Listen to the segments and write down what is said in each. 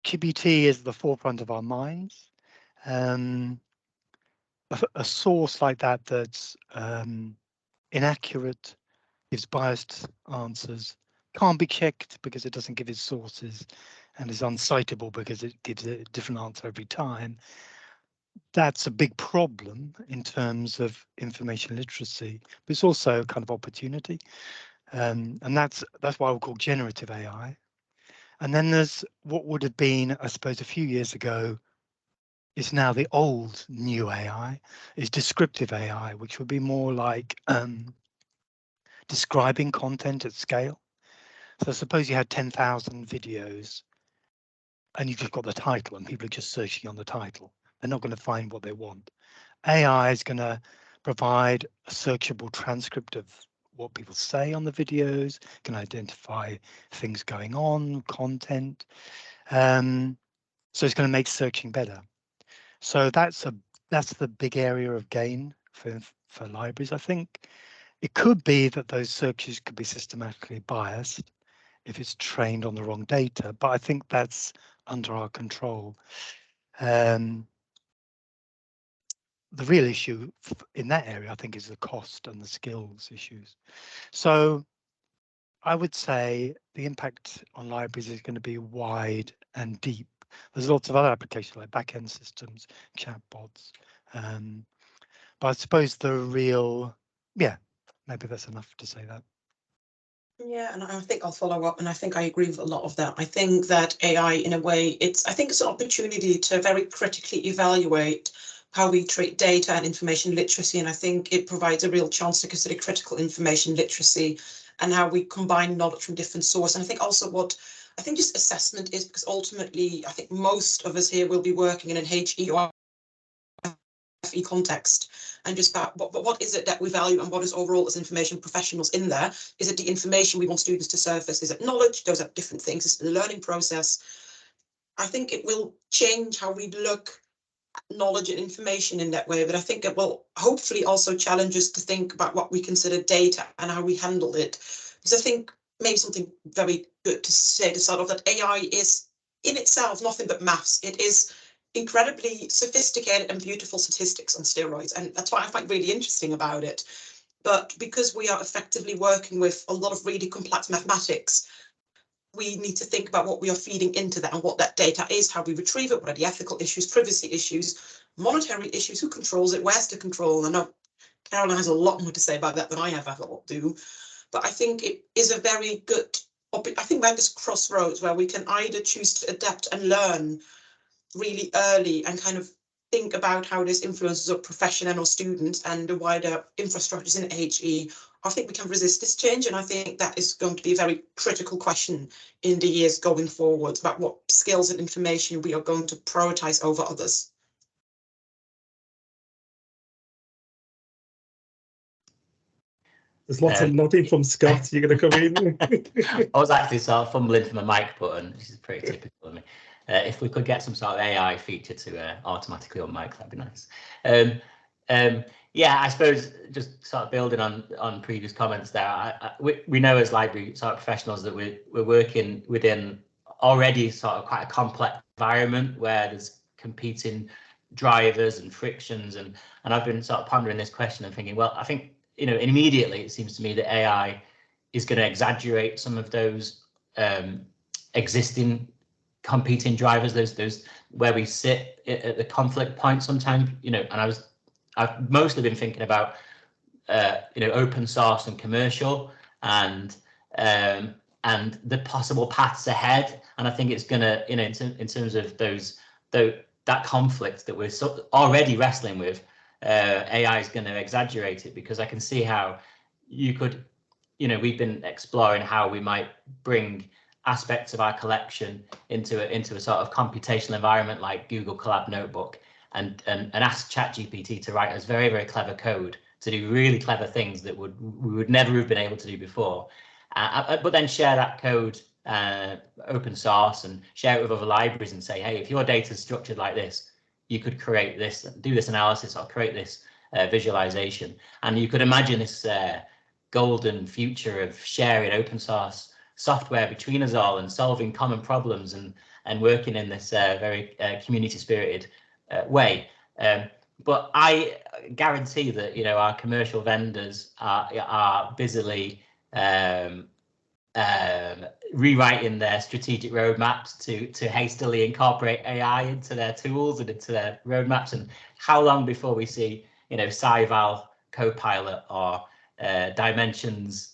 ChatGPT is at the forefront of our minds. A source like that that's inaccurate, gives biased answers, can't be checked because it doesn't give its sources, and is uncitable because it gives a different answer every time. That's a big problem in terms of information literacy, but it's also a kind of opportunity. And that's why we call generative AI. And then there's what would have been, I suppose, a few years ago, is now the old new AI, is descriptive AI, which would be more like describing content at scale. So suppose you had 10,000 videos and you've just got the title and people are just searching on the title. They're not going to find what they want. AI is going to provide a searchable transcript of what people say on the videos, can identify things going on, content. So it's going to make searching better. So that's the big area of gain for libraries, I think. It could be that those searches could be systematically biased if it's trained on the wrong data, but I think that's under our control. The real issue in that area, I think, is the cost and the skills issues. So I would say the impact on libraries is going to be wide and deep. There's lots of other applications like back-end systems, chatbots. But I suppose the real, maybe that's enough to say that. Yeah, and I think I'll follow up, and I think I agree with a lot of that. I think that AI, in a way, I think it's an opportunity to very critically evaluate how we treat data and information literacy, and I think it provides a real chance to consider critical information literacy and how we combine knowledge from different sources. And I think also what I think just assessment is, because ultimately I think most of us here will be working in an HE or FE context, and just about what is it that we value and what is overall as information professionals in there? Is it the information we want students to surface? Is it knowledge? Those are different things. It's the learning process. I think it will change how we look at knowledge and information in that way, but I think it will hopefully also challenge us to think about what we consider data and how we handle it. Because I think maybe something very good to say to start off, that AI is in itself nothing but maths. It is incredibly sophisticated and beautiful statistics on steroids, and that's what I find really interesting about it. But because we are effectively working with a lot of really complex mathematics, we need to think about what we are feeding into that and what that data is, how we retrieve it, what are the ethical issues, privacy issues, monetary issues, who controls it, where's the control. I know Caroline has a lot more to say about that than I have ever do, but I think it is a very good, I think we're at this crossroads where we can either choose to adapt and learn really early and kind of think about how this influences our profession and our students and the wider infrastructures in HE. I think we can resist this change, and I think that is going to be a very critical question in the years going forward about what skills and information we are going to prioritize over others. There's lots of nodding from Scott. You're going to come in. I was actually sort of fumbling for my mic button, which is pretty typical of me. If we could get some sort of AI feature to automatically unmic, that'd be nice. Yeah, I suppose just sort of building on previous comments there, we know as library sort of professionals that we're working within already sort of quite a complex environment where there's competing drivers and frictions, and I've been sort of pondering this question and thinking, well, I think, you know, immediately it seems to me that AI is going to exaggerate some of those existing competing drivers, those where we sit at the conflict point sometimes, you know. And I've mostly been thinking about you know, open source and commercial, and the possible paths ahead. And I think it's gonna, you know, in terms of that conflict that we're already wrestling with, AI is going to exaggerate it, because I can see how you could, you know, we've been exploring how we might bring aspects of our collection into a sort of computational environment like Google Colab Notebook, and ask ChatGPT to write us very, very clever code to do really clever things that we would never have been able to do before, but then share that code open source and share it with other libraries and say, hey, if your data is structured like this, you could create this, do this analysis, or create this visualization. And you could imagine this golden future of sharing open source software between us all and solving common problems and working in this very community spirited way. But I guarantee that, you know, our commercial vendors are busily rewriting their strategic roadmaps to hastily incorporate AI into their tools and into their roadmaps. And how long before we see, you know, SciVal Copilot or Dimensions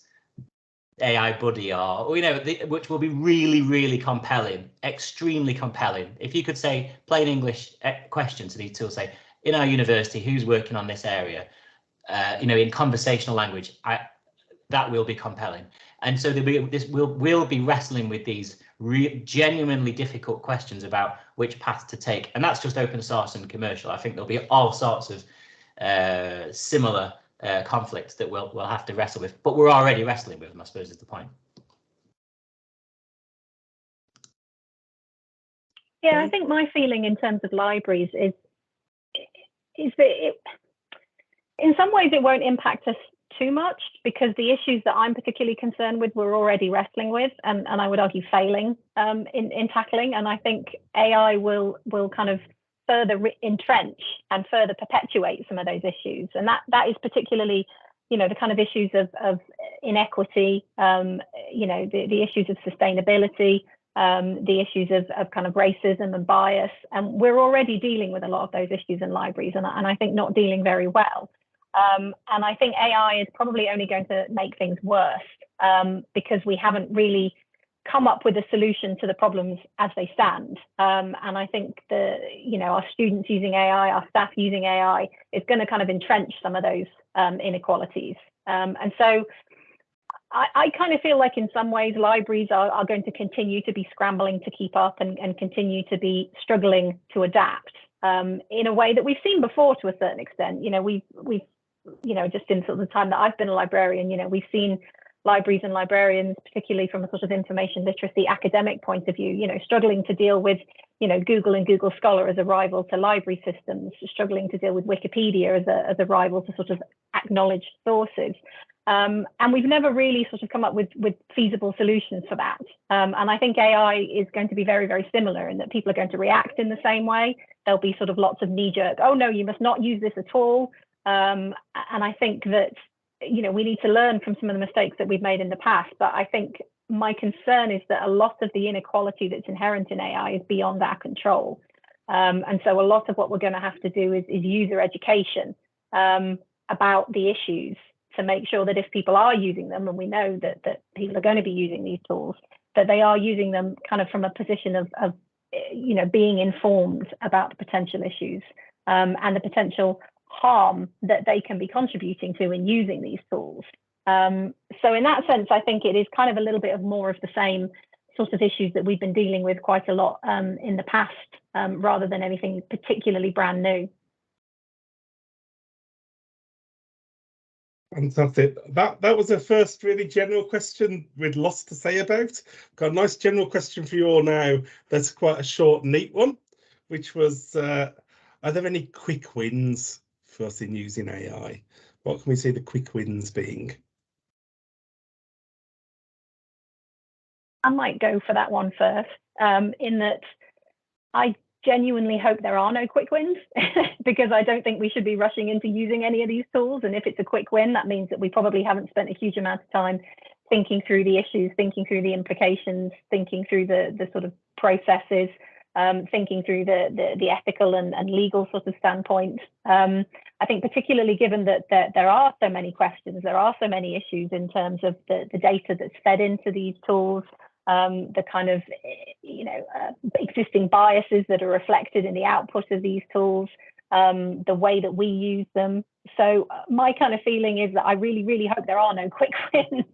AI Buddy, or, you know, which will be really, really compelling, extremely compelling. If you could say plain English question to these tools, say, in our university, who's working on this area, you know, in conversational language, that will be compelling. And so we'll be wrestling with these genuinely difficult questions about which path to take. And that's just open source and commercial. I think there'll be all sorts of similar conflicts that we'll have to wrestle with, but we're already wrestling with them, I suppose, is the point. Yeah, I think my feeling in terms of libraries is that in some ways it won't impact us too much, because the issues that I'm particularly concerned with, we're already wrestling with, and I would argue failing in tackling. And I think AI will kind of further entrench and further perpetuate some of those issues. And that is particularly, you know, the kind of issues of inequity, you know, the issues of sustainability, the issues of kind of racism and bias. And we're already dealing with a lot of those issues in libraries, and I think not dealing very well. And I think AI is probably only going to make things worse, because we haven't really come up with a solution to the problems as they stand. And I think you know, our students using AI, our staff using AI, is going to kind of entrench some of those inequalities. And so I kind of feel like in some ways libraries are going to continue to be scrambling to keep up and continue to be struggling to adapt in a way that we've seen before to a certain extent. You know, we've you know, just in sort of the time that I've been a librarian, you know, we've seen libraries and librarians, particularly from a sort of information literacy academic point of view, you know, struggling to deal with, you know, Google and Google Scholar as a rival to library systems, struggling to deal with Wikipedia as a rival to sort of acknowledged sources. And we've never really sort of come up with feasible solutions for that. And I think AI is going to be very, very similar in that people are going to react in the same way. There'll be sort of lots of knee-jerk, oh no, you must not use this at all. And I think that, you know, we need to learn from some of the mistakes that we've made in the past. But I think my concern is that a lot of the inequality that's inherent in AI is beyond our control. And so a lot of what we're going to have to do is user education about the issues to make sure that if people are using them, and we know that people are going to be using these tools, that they are using them kind of from a position of you know, being informed about the potential issues and the potential harm that they can be contributing to in using these tools. So in that sense, I think it is kind of a little bit of more of the same sort of issues that we've been dealing with quite a lot in the past, rather than anything particularly brand new. Fantastic. That was a first really general question with lots to say about. Got a nice general question for you all now. That's quite a short, neat one, which was, are there any quick wins for us in using AI? What can we see the quick wins being? I might go for that one first, in that I genuinely hope there are no quick wins, because I don't think we should be rushing into using any of these tools. And if it's a quick win, that means that we probably haven't spent a huge amount of time thinking through the issues, thinking through the implications, thinking through the sort of processes, thinking through the ethical and legal sort of standpoint. I think particularly given that there are so many questions, there are so many issues in terms of the data that's fed into these tools, the kind of, you know, existing biases that are reflected in the output of these tools, the way that we use them. So my kind of feeling is that I really, really hope there are no quick wins,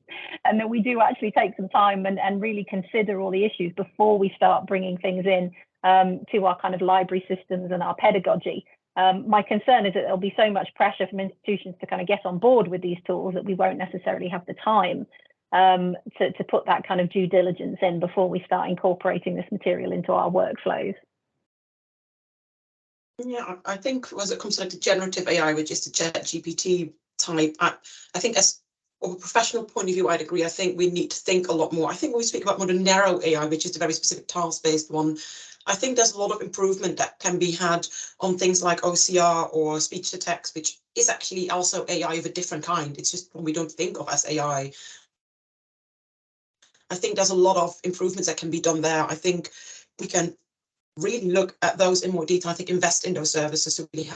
and that we do actually take some time and really consider all the issues before we start bringing things in to our kind of library systems and our pedagogy. My concern is that there'll be so much pressure from institutions to kind of get on board with these tools that we won't necessarily have the time to put that kind of due diligence in before we start incorporating this material into our workflows. Yeah, I think as it comes to like the generative AI, which is the ChatGPT type, I think as from a professional point of view, I'd agree. I think we need to think a lot more. I think when we speak about more the narrow AI, which is the very specific task-based one, I think there's a lot of improvement that can be had on things like OCR or speech to text, which is actually also AI of a different kind. It's just one we don't think of as AI. I think there's a lot of improvements that can be done there. I think we can really look at those in more detail. I think invest in those services to really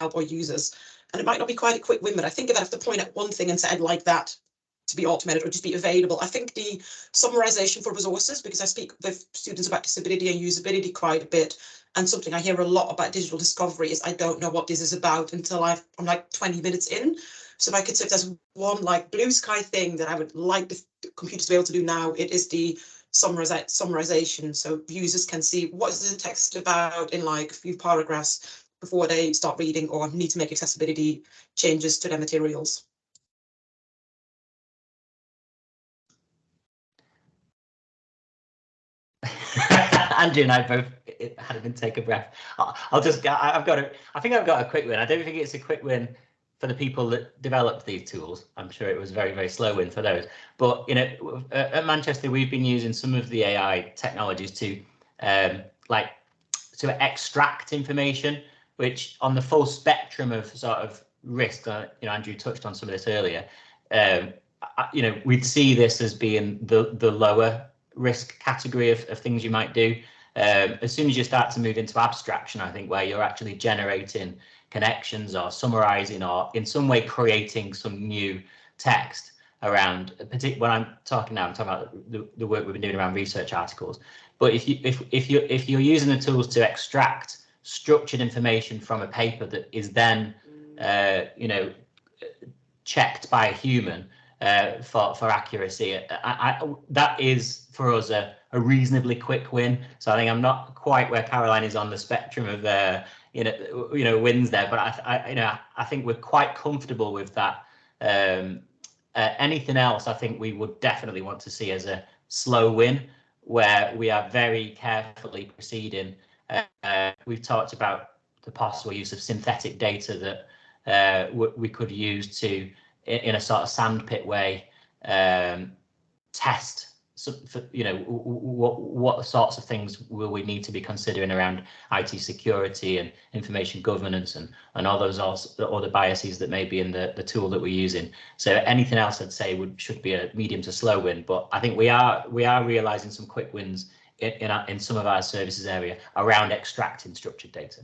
help our users. And it might not be quite a quick win, but I think if I have to point at one thing and say I'd like that to be automated or just be available, I think the summarization for resources, because I speak with students about disability and usability quite a bit, and something I hear a lot about digital discovery is I don't know what this is about until I'm like 20 minutes in. So if I could say if there's one like blue sky thing that I would like the computers to be able to do now, it is the summarization, so users can see what is the text about in like a few paragraphs before they start reading or need to make accessibility changes to their materials. Andrew and I both had an intake of breath. I think I've got a quick win. I don't think it's a quick win for the people that developed these tools. I'm sure it was a very, very slow win for those. But you know, at Manchester, we've been using some of the AI technologies to extract information, which on the full spectrum of sort of risk, you know, Andrew touched on some of this earlier. You know, we'd see this as being the lower risk category of things you might do. As soon as you start to move into abstraction, I think, where you're actually generating connections or summarizing or in some way creating some new text around, when I'm talking about the work we've been doing around research articles. But if you're using the tools to extract structured information from a paper that is then you know, checked by a human for accuracy, that is for us a reasonably quick win. So I think I'm not quite where Caroline is on the spectrum of you know wins there, but I think we're quite comfortable with that. Anything else, I think we would definitely want to see as a slow win, where we are very carefully proceeding. We've talked about the possible use of synthetic data that we could use to, in a sort of sandpit way, test, you know, what sorts of things will we need to be considering around IT security and information governance and all those other biases that may be in the tool that we're using. So anything else I'd say should be a medium to slow win, but I think we are realizing some quick wins in some of our services area around extracting structured data.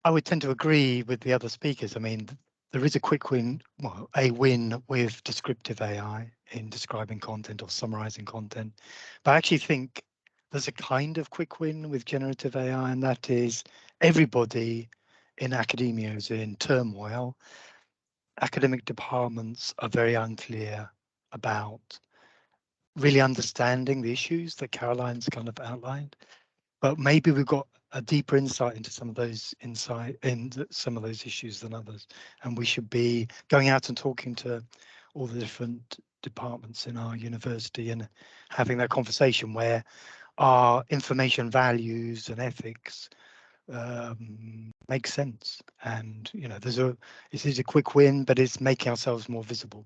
I would tend to agree with the other speakers. I mean, there is a quick win, well, a win with descriptive AI in describing content or summarizing content. But I actually think there's a kind of quick win with generative AI, and that is everybody in academia is in turmoil. Academic departments are very unclear about really understanding the issues that Caroline's kind of outlined. But maybe we've got a deeper insight into some of those issues than others, and we should be going out and talking to all the different departments in our university and having that conversation where our information values and ethics make sense. And you know, this is a quick win, but it's making ourselves more visible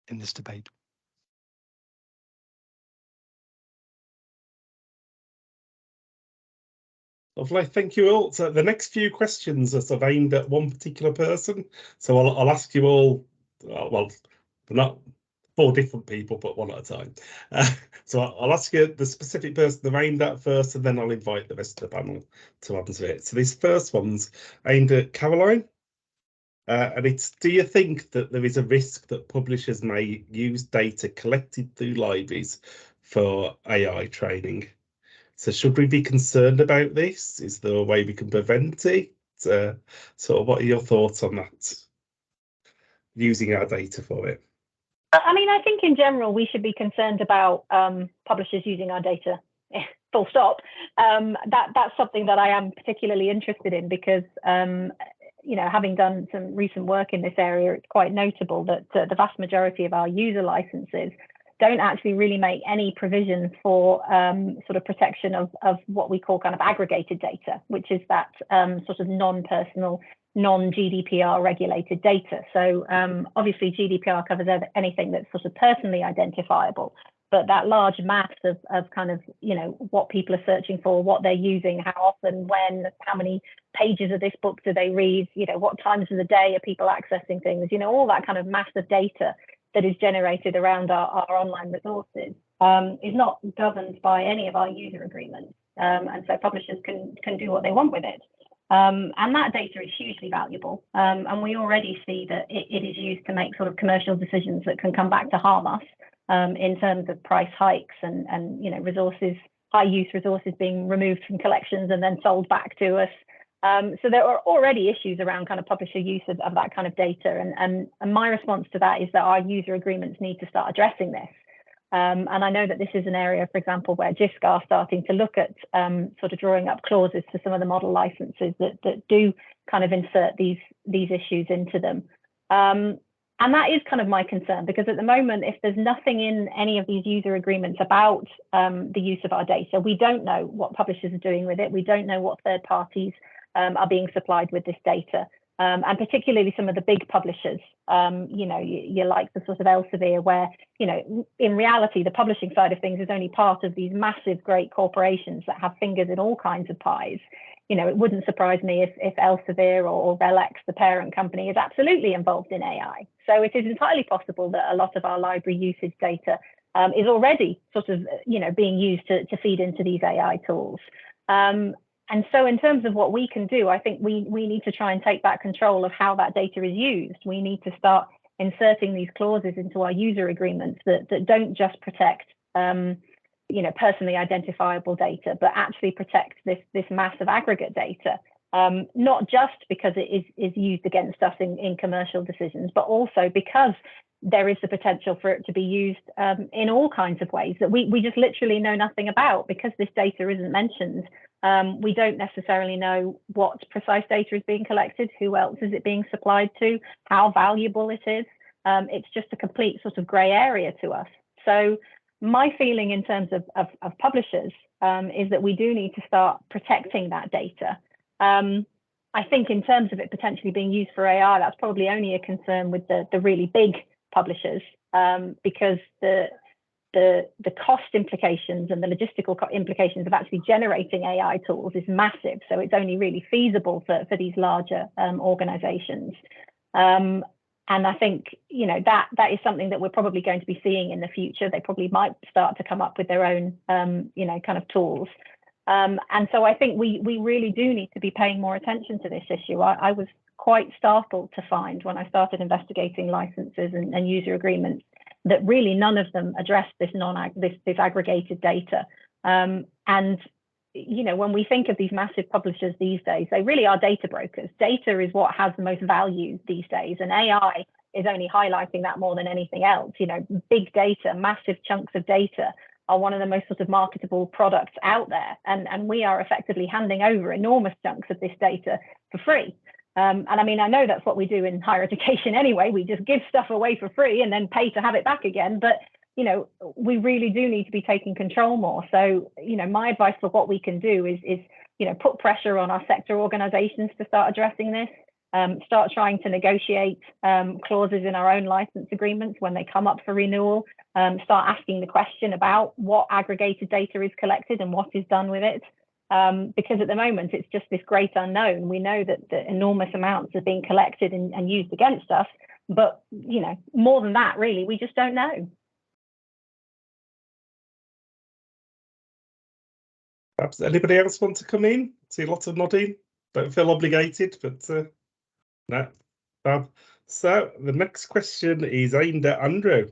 in this debate. Lovely, thank you all. So the next few questions are sort of aimed at one particular person. So I'll ask you all, well, not 4 different people, but one at a time. So I'll ask you the specific person they're aimed at first, and then I'll invite the rest of the panel to answer it. So this first one's aimed at Caroline. And it's, do you think that there is a risk that publishers may use data collected through libraries for AI training? So should we be concerned about this? Is there a way we can prevent it? Sort of, what are your thoughts on that? Using our data for it. I mean, I think in general, we should be concerned about publishers using our data, full stop. That's something that I am particularly interested in because, you know, having done some recent work in this area, it's quite notable that the vast majority of our user licenses don't actually really make any provision for sort of protection of what we call kind of aggregated data, which is that sort of non-personal non-GDPR regulated data. So obviously GDPR covers anything that's sort of personally identifiable, but that large mass of kind of, you know, what people are searching for, what they're using, how often, when, how many pages of this book do they read, you know, what times of the day are people accessing things, you know, all that kind of massive data that is generated around our online resources is not governed by any of our user agreements. And so publishers can do what they want with it. And that data is hugely valuable. And we already see that it is used to make sort of commercial decisions that can come back to harm us in terms of price hikes and you know, resources, high use resources being removed from collections and then sold back to us. So there are already issues around kind of publisher use of that kind of data. And my response to that is that our user agreements need to start addressing this. And I know that this is an area, for example, where JISC are starting to look at sort of drawing up clauses for some of the model licenses that do kind of insert these issues into them. And that is kind of my concern, because at the moment, if there's nothing in any of these user agreements about the use of our data, we don't know what publishers are doing with it. We don't know what third parties are being supplied with this data. And particularly some of the big publishers, you know, you like the sort of Elsevier, where, you know, in reality, the publishing side of things is only part of these massive, great corporations that have fingers in all kinds of pies. You know, it wouldn't surprise me if Elsevier or RELX, the parent company, is absolutely involved in AI. So it is entirely possible that a lot of our library usage data is already sort of, you know, being used to feed into these AI tools. And so in terms of what we can do, I think we need to try and take back control of how that data is used. We need to start inserting these clauses into our user agreements that don't just protect, you know, personally identifiable data, but actually protect this massive aggregate data, not just because it is used against us in commercial decisions, but also because there is the potential for it to be used in all kinds of ways that we just literally know nothing about, because this data isn't mentioned. We don't necessarily know what precise data is being collected, who else is it being supplied to, how valuable it is. It's just a complete sort of grey area to us. So my feeling in terms of publishers is that we do need to start protecting that data. I think in terms of it potentially being used for AI, that's probably only a concern with the really big publishers, because the cost implications and the logistical implications of actually generating AI tools is massive. So it's only really feasible for these larger organizations. And I think, you know, that is something that we're probably going to be seeing in the future. They probably might start to come up with their own, you know, kind of tools. And so I think we really do need to be paying more attention to this issue. I was quite startled to find, when I started investigating licenses and user agreements, that really none of them addressed this aggregated data. And you know, when we think of these massive publishers these days, they really are data brokers. Data is what has the most value these days, and AI is only highlighting that more than anything else. You know, big data, massive chunks of data are one of the most sort of marketable products out there, and we are effectively handing over enormous chunks of this data for free. And I mean, I know that's what we do in higher education anyway. We just give stuff away for free and then pay to have it back again. But, you know, we really do need to be taking control more. So, you know, my advice for what we can do is you know, put pressure on our sector organizations to start addressing this, start trying to negotiate clauses in our own license agreements when they come up for renewal, start asking the question about what aggregated data is collected and what is done with it. Because at the moment, it's just this great unknown. We know that the enormous amounts are being collected and used against us, but, you know, more than that, really, we just don't know. Perhaps anybody else want to come in? See lots of nodding. Don't feel obligated, but no. So the next question is aimed at Andrew,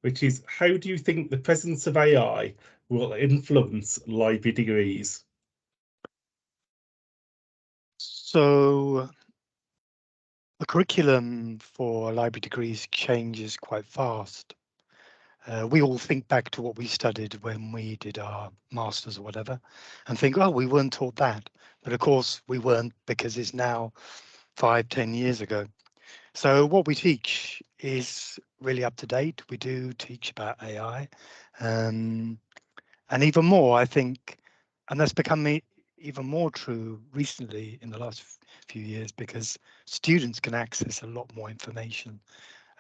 which is, how do you think the presence of AI will influence library degrees? So the curriculum for library degrees changes quite fast. We all think back to what we studied when we did our masters or whatever and think, oh, we weren't taught that. But of course we weren't, because it's now 5-10 years ago. So what we teach is really up to date. We do teach about AI, and even more, I think, and that's becoming even more true recently in the last few years, because students can access a lot more information,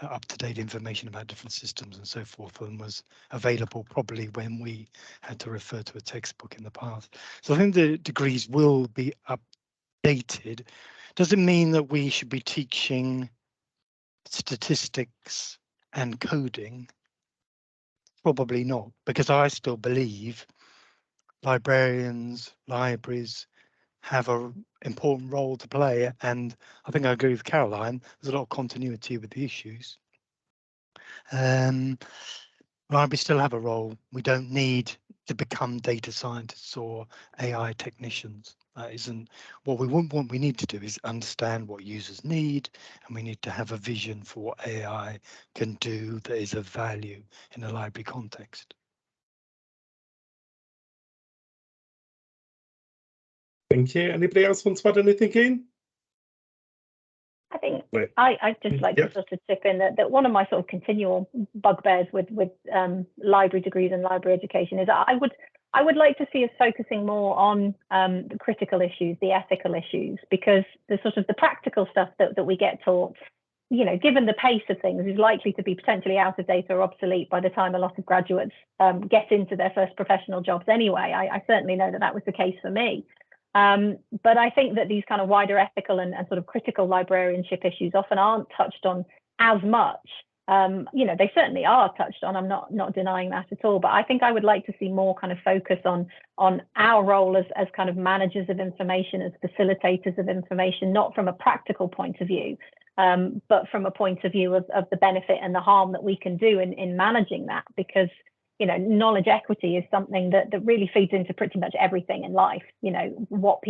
up-to-date information about different systems and so forth, than was available probably when we had to refer to a textbook in the past. So I think the degrees will be updated. Does it mean that we should be teaching statistics and coding? Probably not, because I still believe librarians, libraries have an important role to play, and I think I agree with Caroline. There's a lot of continuity with the issues. Libraries still have a role. We don't need to become data scientists or AI technicians. That isn't what we want. What we need to do is understand what users need, and we need to have a vision for what AI can do that is of value in a library context. Thank you. Anybody else want to add anything in? I think Right. I'd just like to sort of chip in that one of my sort of continual bugbears with library degrees and library education is that I would like to see us focusing more on the critical issues, the ethical issues, because the sort of the practical stuff that we get taught, you know, given the pace of things, is likely to be potentially out of date or obsolete by the time a lot of graduates get into their first professional jobs anyway. I certainly know that was the case for me. But I think that these kind of wider ethical and sort of critical librarianship issues often aren't touched on as much. You know, they certainly are touched on. I'm not denying that at all. But I think I would like to see more kind of focus on our role as kind of managers of information, as facilitators of information, not from a practical point of view, but from a point of view of the benefit and the harm that we can do in managing that. Because, you know, knowledge equity is something that really feeds into pretty much everything in life. You know, what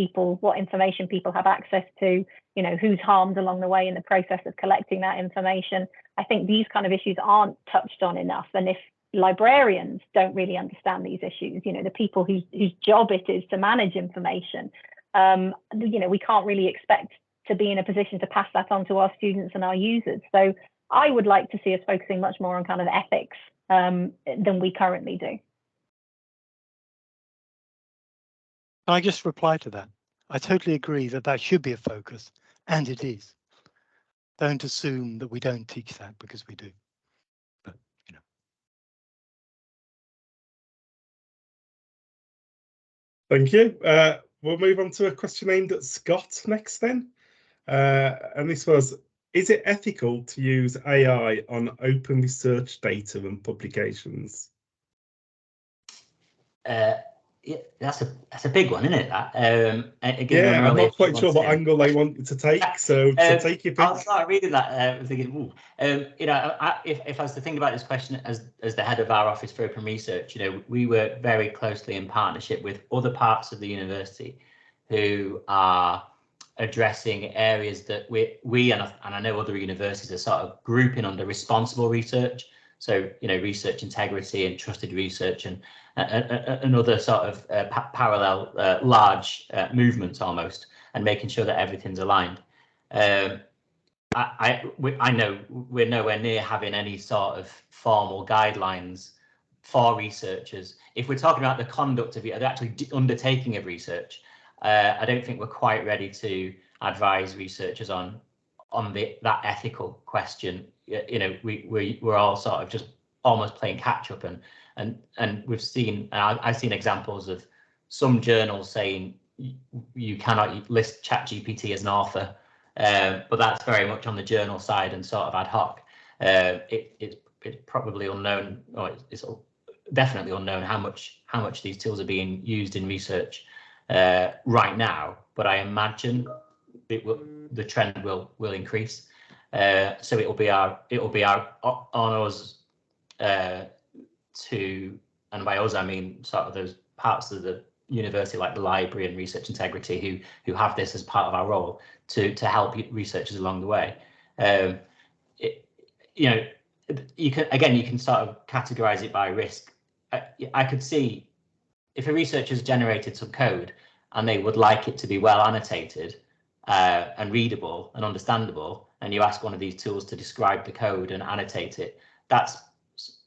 information people have access to, you know, who's harmed along the way in the process of collecting that information. I think these kind of issues aren't touched on enough. And if librarians don't really understand these issues, you know, the people whose job it is to manage information, you know, we can't really expect to be in a position to pass that on to our students and our users. So I would like to see us focusing much more on kind of ethics than we currently do. Can I just reply to that? I totally agree that should be a focus, and it is. Don't assume that we don't teach that, because we do. But, you know. Thank you. We'll move on to a question aimed at Scott next then. And this was, is it ethical to use AI on open research data and publications? Yeah, that's a big one, isn't it? That again, yeah, I'm not quite sure what angle they want to take, so take your pick. I'll start reading that, thinking, ooh. You know, if I was to think about this question as the head of our Office for Open Research, you know, we work very closely in partnership with other parts of the university who are addressing areas that we and I know other universities are sort of grouping under responsible research. So, you know, research integrity and trusted research and other sort of parallel large movements almost, and making sure that everything's aligned. I know we're nowhere near having any sort of formal guidelines for researchers. If we're talking about the conduct of it, the actually undertaking of research, I don't think we're quite ready to advise researchers on that ethical question. You know, we're all sort of just almost playing catch up, and we've seen, I've seen examples of some journals saying you cannot list ChatGPT as an author, but that's very much on the journal side and sort of ad hoc. It's probably unknown, or it's definitely unknown how much these tools are being used in research right now, but I imagine the trend will increase. So it'll be on us to, and by us I mean sort of those parts of the university like the library and research integrity who have this as part of our role to help researchers along the way. You know, you can sort of categorize it by risk. I could see if a researcher's generated some code and they would like it to be well annotated and readable and understandable, and you ask one of these tools to describe the code and annotate it, that's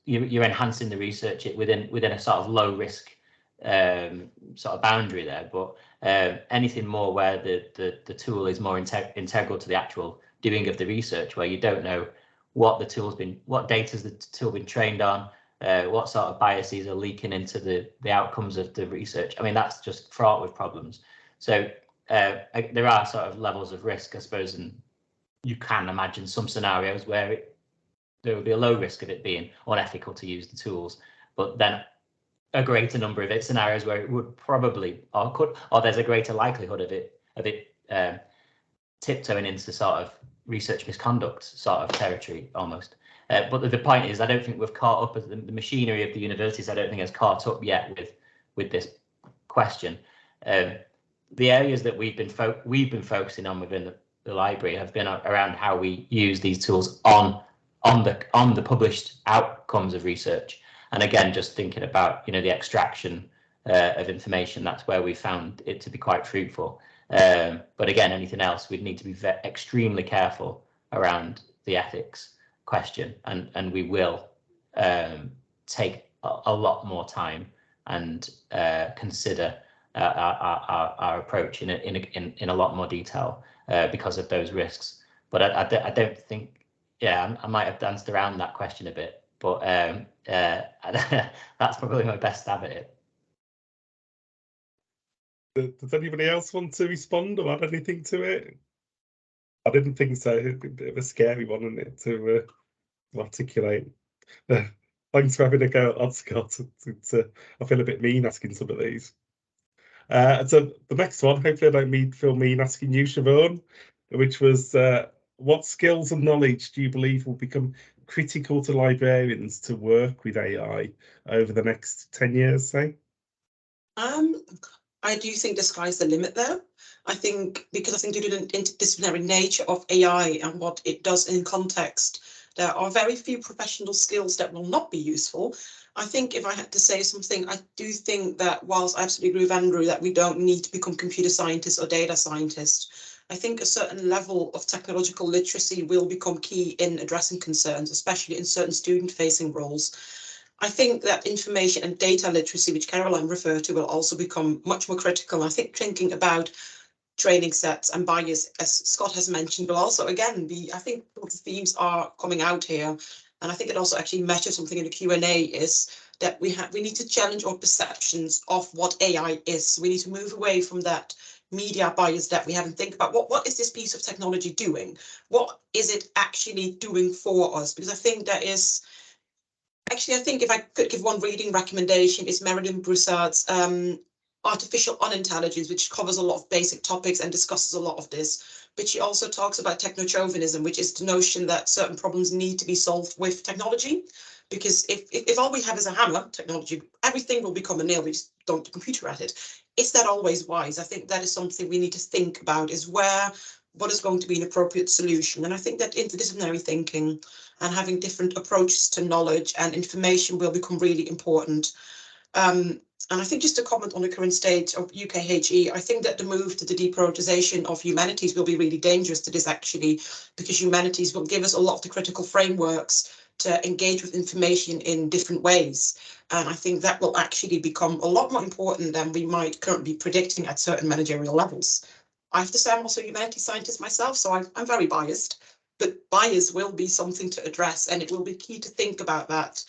you're enhancing the research within a sort of low risk sort of boundary there, but anything more where the tool is more integral to the actual doing of the research, where you don't know what data's the tool been trained on, what sort of biases are leaking into the outcomes of the research. I mean, that's just fraught with problems. So there are sort of levels of risk, I suppose, and you can imagine some scenarios where there would be a low risk of it being unethical to use the tools, but then a greater number of scenarios where it would probably or there's a greater likelihood of it tiptoeing into sort of research misconduct sort of territory almost. But the point is, I don't think we've caught up as the machinery of the universities. I don't think has caught up yet with this question. The areas that we've been focusing on within the library have been around how we use these tools on the published outcomes of research. And again, just thinking about the extraction of information, that's where we found it to be quite fruitful. But again, anything else, we'd need to be extremely careful around the ethics question, and we will take a lot more time and consider our approach in a lot more detail because of those risks. But I don't think, I might have danced around that question a bit, but that's probably my best stab at it. Does anybody else want to respond or add anything to it? I didn't think so. It's a bit of a scary one, isn't it, to articulate. Thanks for having a go at Scott. I feel a bit mean asking some of these. So the next one, hopefully I don't feel mean asking you, Siobhan, which was what skills and knowledge do you believe will become critical to librarians to work with AI over the next 10 years, say? I do think the sky's the limit there. I think due to the interdisciplinary nature of AI and what it does in context, there are very few professional skills that will not be useful. I think if I had to say something, I do think that whilst I absolutely agree with Andrew that we don't need to become computer scientists or data scientists, I think a certain level of technological literacy will become key in addressing concerns, especially in certain student-facing roles. I think that information and data literacy, which Caroline referred to, will also become much more critical. I think thinking about training sets and bias, as Scott has mentioned, will also again be, I think the themes are coming out here. And I think it also actually matches something in the Q&A is that we need to challenge our perceptions of what AI is. We need to move away from that media bias that we have and think about what is this piece of technology doing? What is it actually doing for us? Because I think that is, actually, I think if I could give one reading recommendation, is Merriam Broussard's Artificial Unintelligence, which covers a lot of basic topics and discusses a lot of this. But she also talks about techno-chauvinism, which is the notion that certain problems need to be solved with technology. Because if all we have is a hammer, technology, everything will become a nail, we just don't do computer at it. Is that always wise? I think that is something we need to think about, is what is going to be an appropriate solution. And I think that interdisciplinary thinking and having different approaches to knowledge and information will become really important. And I think just to comment on the current state of UKHE, I think that the move to the deprioritisation of humanities will be really dangerous to this actually, because humanities will give us a lot of the critical frameworks to engage with information in different ways. And I think that will actually become a lot more important than we might currently be predicting at certain managerial levels. I have to say I'm also a humanities scientist myself, so I'm very biased, but bias will be something to address, and it will be key to think about that.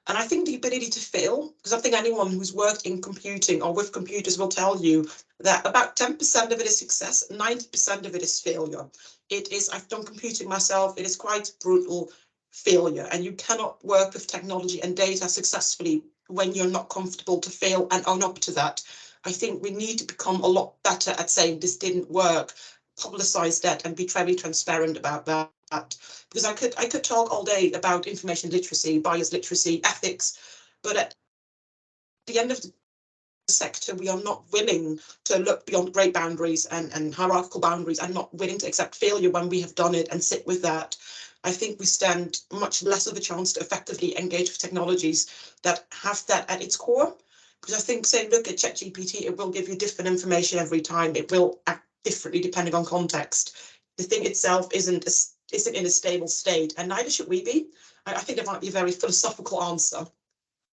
And I think the ability to fail, because I think anyone who's worked in computing or with computers will tell you that about 10% of it is success, 90% of it is failure. It is, I've done computing myself, it is quite brutal failure, and you cannot work with technology and data successfully when you're not comfortable to fail and own up to that. I think we need to become a lot better at saying this didn't work, publicize that, and be very transparent about that. Because I could talk all day about information literacy, bias literacy, ethics, but at the end of the sector, we are not willing to look beyond great boundaries and hierarchical boundaries, and not willing to accept failure when we have done it and sit with that. I think we stand much less of a chance to effectively engage with technologies that have that at its core. Because I think, say, look at ChatGPT, it will give you different information every time. It will act differently depending on context. The thing itself isn't in a stable state, and neither should we be. I think it might be a very philosophical answer,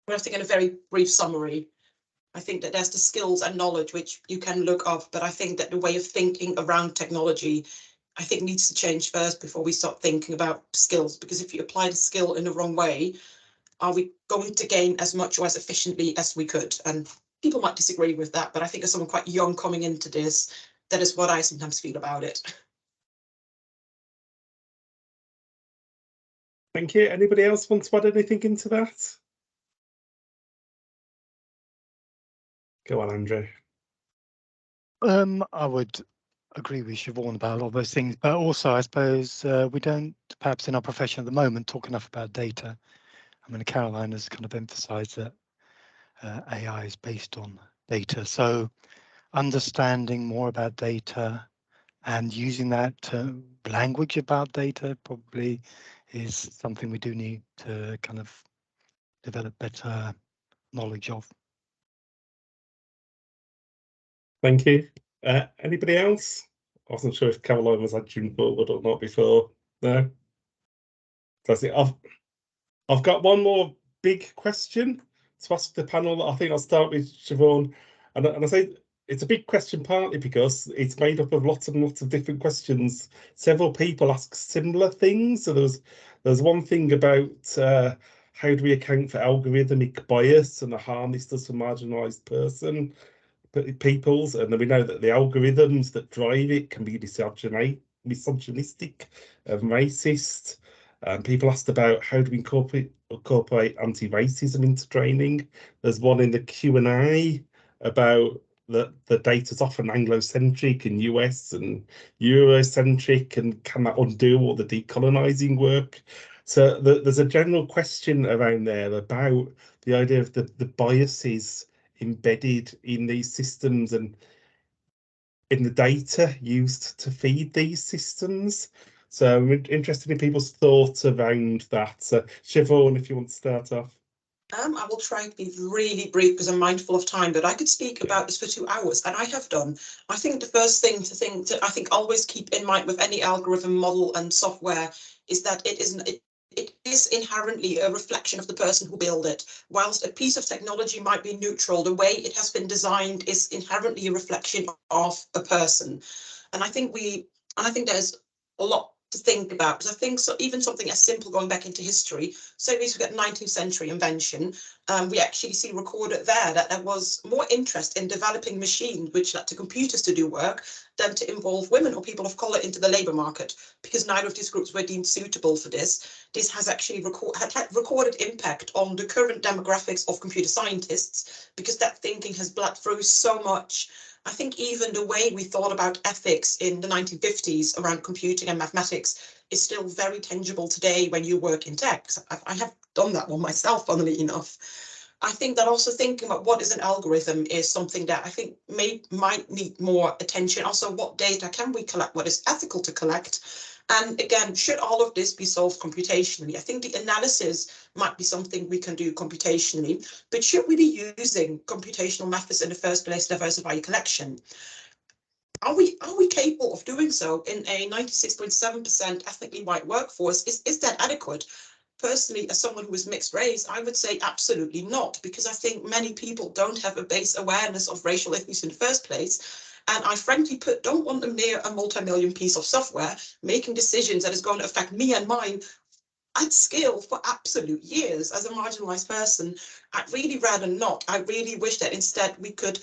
but I think in a very brief summary, I think that there's the skills and knowledge which you can look up, but I think that the way of thinking around technology, I think needs to change first before we start thinking about skills, because if you apply the skill in the wrong way, are we going to gain as much or as efficiently as we could? And people might disagree with that, but I think as someone quite young coming into this, that is what I sometimes feel about it. Thank you. Anybody else want to add anything into that? Go on, Andrew. I would agree with Siobhan about all those things, but also I suppose we don't, perhaps in our profession at the moment, talk enough about data. I mean, Caroline has kind of emphasised that AI is based on data, so understanding more about data and using that language about data probably is something we do need to kind of develop better knowledge of. Thank you. Anybody else? I wasn't sure if Caroline was edging forward or not before. No. That's it. I've got one more big question to ask the panel. I think I'll start with Siobhan, and I say it's a big question partly because it's made up of lots and lots of different questions. Several people ask similar things. So there's one thing about how do we account for algorithmic bias and the harm this does for marginalised peoples, and then we know that the algorithms that drive it can be misogynistic and racist. People asked about how do we incorporate anti-racism into training. There's one in the Q&A about the data's often Anglo-centric and US and Eurocentric, and can that undo all the decolonising work? So there's a general question around there about the idea of the biases embedded in these systems and in the data used to feed these systems. So I'm interested in people's thoughts around that. So Siobhan, if you want to start off. I will try to be really brief because I'm mindful of time, but I could speak about this for 2 hours, and I have done. I think the first thing to always keep in mind with any algorithm, model and software is that it is inherently a reflection of the person who built it. Whilst a piece of technology might be neutral, the way it has been designed is inherently a reflection of a person. And I think there's a lot to think about, because I think so, even something as simple, going back into history, so we get 19th century invention, we actually see recorded there that there was more interest in developing machines which led to computers to do work than to involve women or people of colour into the labour market, because neither of these groups were deemed suitable for this. This has actually had recorded impact on the current demographics of computer scientists, because that thinking has bled through so much. I think even the way we thought about ethics in the 1950s around computing and mathematics is still very tangible today when you work in tech. I have done that one myself, funnily enough. I think that also thinking about what is an algorithm is something that I think might need more attention. Also, what data can we collect? What is ethical to collect? And again, should all of this be solved computationally? I think the analysis might be something we can do computationally, but should we be using computational methods in the first place to diversify your collection? Are we capable of doing so in a 96.7% ethnically white workforce? Is that adequate? Personally, as someone who is mixed race, I would say absolutely not, because I think many people don't have a base awareness of racial issues in the first place. And I frankly don't want them near a multi-million piece of software making decisions that is going to affect me and mine at scale for absolute years. As a marginalized person, I'd really rather not. I really wish that instead we could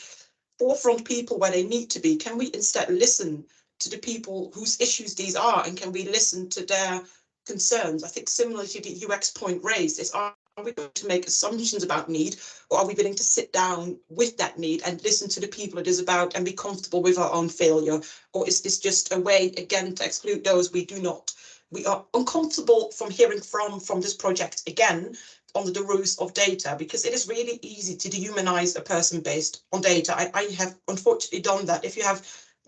forefront people where they need to be. Can we instead listen to the people whose issues these are, and can we listen to their concerns? I think similar to the UX point raised is, are we going to make assumptions about need, or are we willing to sit down with that need and listen to the people it is about and be comfortable with our own failure? Or is this just a way, again, to exclude those we are uncomfortable from hearing from this project again, under the rules of data, because it is really easy to dehumanize a person based on data. I have unfortunately done that. If you have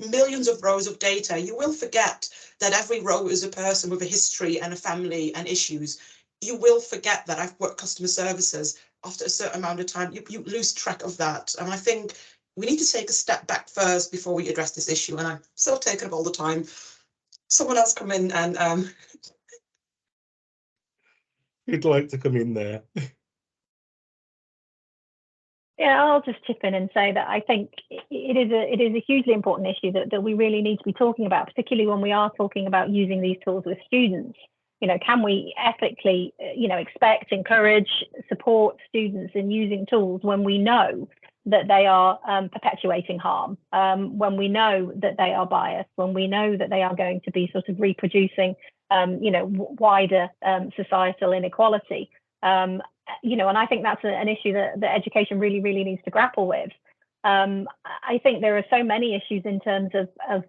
millions of rows of data, you will forget that every row is a person with a history and a family and issues. You will forget that I've worked customer services. After a certain amount of time, you lose track of that. And I think we need to take a step back first before we address this issue. And I'm still taking up all the time. Someone else come in and Who'd like to come in there? Yeah, I'll just chip in and say that I think it is a hugely important issue that we really need to be talking about, particularly when we are talking about using these tools with students. You know, can we ethically, expect, encourage, support students in using tools when we know that they are perpetuating harm, when we know that they are biased, when we know that they are going to be sort of reproducing, wider societal inequality. And I think that's an issue that education really, really needs to grapple with. I think there are so many issues in terms of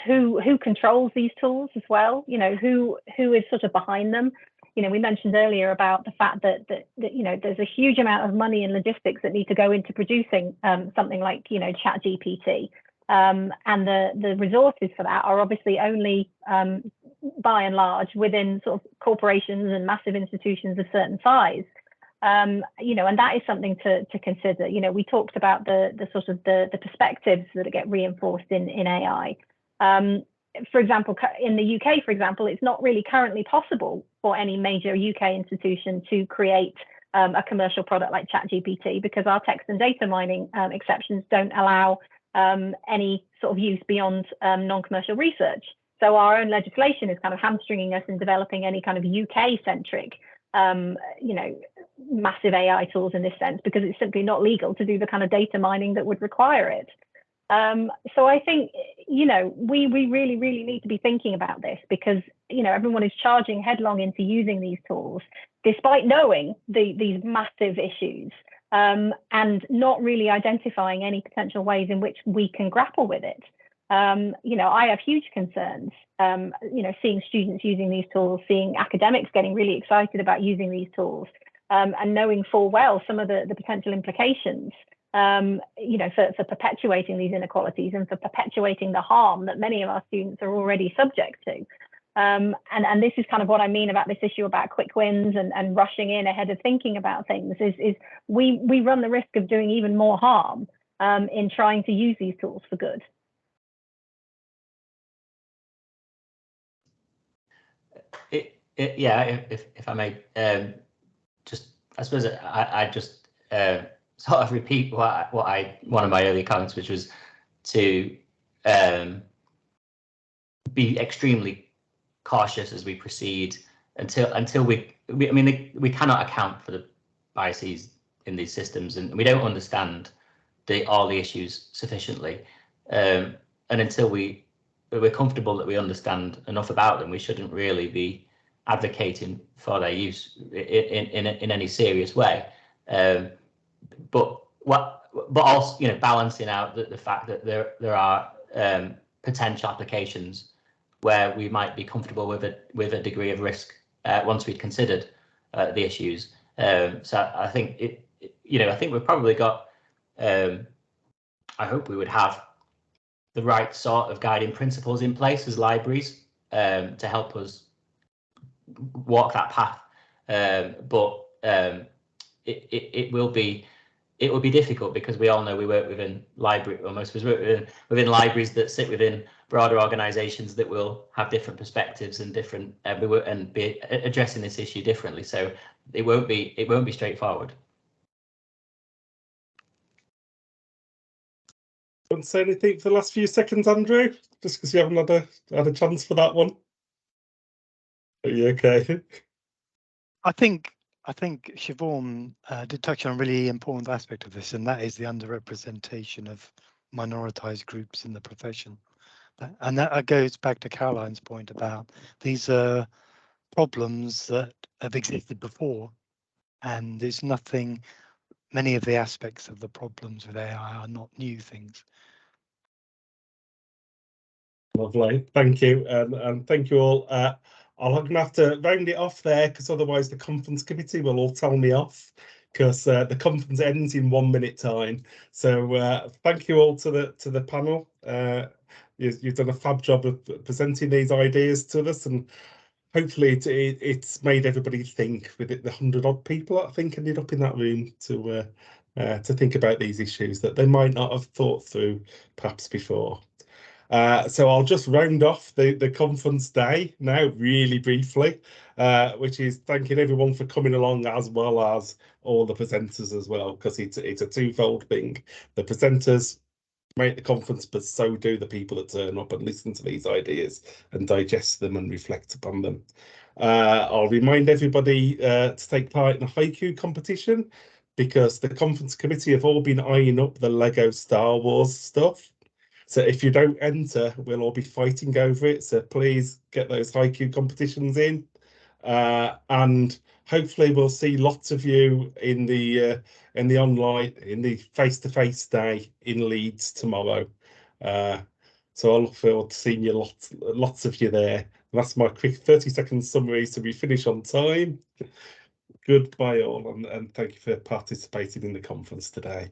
who controls these tools as well. Who is sort of behind them. We mentioned earlier about the fact that there's a huge amount of money and logistics that need to go into producing something like ChatGPT, and the resources for that are obviously only by and large within sort of corporations and massive institutions of certain size. And that is something to consider. We talked about the sort of the perspectives that get reinforced in AI. For example, in the UK, for example, it's not really currently possible for any major UK institution to create a commercial product like ChatGPT, because our text and data mining exceptions don't allow any sort of use beyond non-commercial research. So our own legislation is kind of hamstringing us in developing any kind of UK-centric, massive AI tools in this sense, because it's simply not legal to do the kind of data mining that would require it. So I think, we really, really need to be thinking about this, because, everyone is charging headlong into using these tools, despite knowing these massive issues, and not really identifying any potential ways in which we can grapple with it. I have huge concerns, seeing students using these tools, seeing academics getting really excited about using these tools, and knowing full well some of the potential implications, for perpetuating these inequalities and for perpetuating the harm that many of our students are already subject to. And this is kind of what I mean about this issue about quick wins and rushing in ahead of thinking about things, is we run the risk of doing even more harm in trying to use these tools for good. If I may, I suppose I just sort of repeat one of my earlier comments, which was to be extremely cautious as we proceed until we cannot account for the biases in these systems, and we don't understand all the issues sufficiently, and until we're comfortable that we understand enough about them, we shouldn't really be advocating for their use in any serious way. But also, balancing out the fact that there are potential applications where we might be comfortable with a degree of risk once we've considered the issues. So I think I think we've probably got. I hope we would have the right sort of guiding principles in place as libraries to help us walk that path. But it will be difficult, because we all know we work within most of us work within libraries that sit within broader organisations that will have different perspectives and different and be addressing this issue differently. So it won't be straightforward. Want to say anything for the last few seconds, Andrew? Just because you haven't had a chance for that one. Are you okay? I think Siobhan did touch on a really important aspect of this, and that is the underrepresentation of minoritized groups in the profession. And that goes back to Caroline's point about these are problems that have existed before, and there's nothing, many of the aspects of the problems with AI are not new things. Lovely, thank you, and thank you all. I'm going to have to round it off there, because otherwise the conference committee will all tell me off, because the conference ends in 1 minute time. So thank you all to the panel. You've done a fab job of presenting these ideas to us, and hopefully it's made everybody think, with it the 100-odd people I think ended up in that room to think about these issues that they might not have thought through perhaps before. So I'll just round off the conference day now really briefly. which is thanking everyone for coming along, as well as all the presenters as well, because it's a twofold thing. The presenters make the conference, but so do the people that turn up and listen to these ideas and digest them and reflect upon them. I'll remind everybody to take part in a haiku competition, because the conference committee have all been eyeing up the Lego Star Wars stuff. So if you don't enter, we'll all be fighting over it. So please get those haiku competitions in. And hopefully we'll see lots of you in the online, in the face-to-face day in Leeds tomorrow. So I look forward to seeing you, lots of you there. That's my quick 30-second summary, so we finish on time. Goodbye all, and thank you for participating in the conference today.